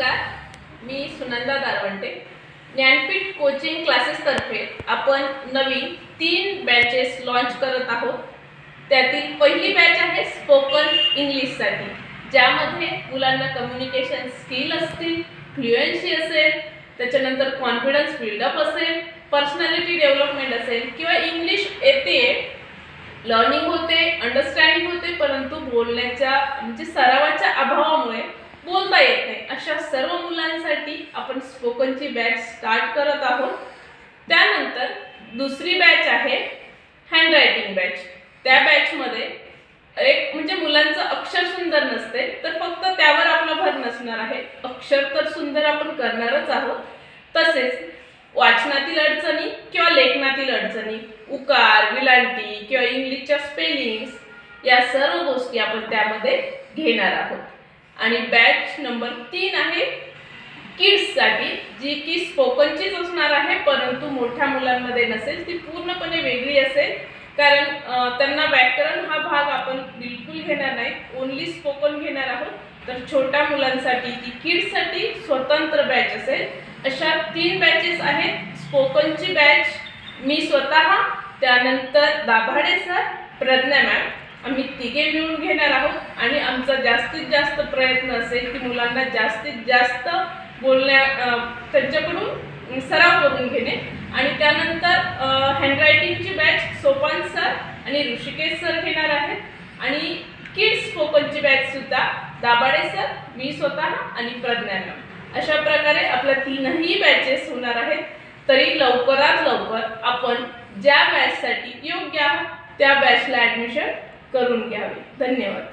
नमस्कार, मी Sunanda दारवंटे। Jnanpith coaching classes तर्फे आपण नवीन 3 बॅचेस लॉन्च करत आहोत। त्यातील पहिली बॅच आहे स्पोकन इंग्लिश साठी, ज्यामध्ये मुलांना कम्युनिकेशन स्किल असतील, फ्लुएन्सी असेल, त्याच्यानंतर कॉन्फिडन्स बिल्डअप असेल, पर्सनॅलिटी डेव्हलपमेंट असेल किंवा इंग्लिश येते, लर्निंग होते, अंडरस्टँडिंग होते, परंतु बोलण्याच्या म्हणजे सरावाच्या अभावामुळे बोलता येत नाही, अशा सर्व मुलांसाठी आपण स्पोकनची बॅच स्टार्ट करत आहोत। त्यानंतर दुसरी बॅच आहे हँड रायटिंग बॅच। त्या बॅच मध्ये एक म्हणजे मुलांचं अक्षर सुंदर नसते, तर फक्त त्यावर आपला भर नसणार आहे। अक्षर तर सुंदर आपण करणारच आहोत, तसेच वाचनातील अडचणी किंवा लेखनातील अडचणी, उकार, विलांटी किंवा इंग्लिशच्या स्पेलिंग्स, या सर्व गोष्टी आपण त्यामध्ये घेणार आहोत। आणि बॅच नंबर 3 आहे किड्स साठी, जी की स्पोकनचीच असणार आहे, परंतु मोठ्या मुलांमध्ये नसेल, ती पूर्णपणे वेगळी असेल, कारण त्यांना व्याकरण हा भाग आपण बिलकुल घेणार नाही, ओन्ली स्पोकन घेणार आहोत। तर छोट्या मुलांसाठी ती किड्स साठी स्वतंत्र बॅच असेल। अशा 3 बॅचेस आहेत। स्पोकनची बॅच मी स्वतः, त्यानंतर दाभाडे सर, प्रज्ञा मॅम, आम्ही तिघे मिळून घेणार आहोत। आणि आमचा जास्तीत जास्त प्रयत्न असेल की मुलांना जास्तीत जास्त त्यांच्याकडून सराव करून घेणे। आणि त्यानंतर हँडरायटिंगची बॅच सोपान सर आणि ऋषिकेश सर घेणार आहेत। आणि किड्स स्पोकनची बॅच सुद्धा दाभाडे सर, मी स्वतः आणि प्रज्ञा मॅम, अशा प्रकारे आपल्या 3ही बॅचेस होणार आहेत। तरी लवकरात लवकर आपण ज्या बॅचसाठी योग्य आहात त्या बॅचला ॲडमिशन करून घ्यावे। धन्यवाद।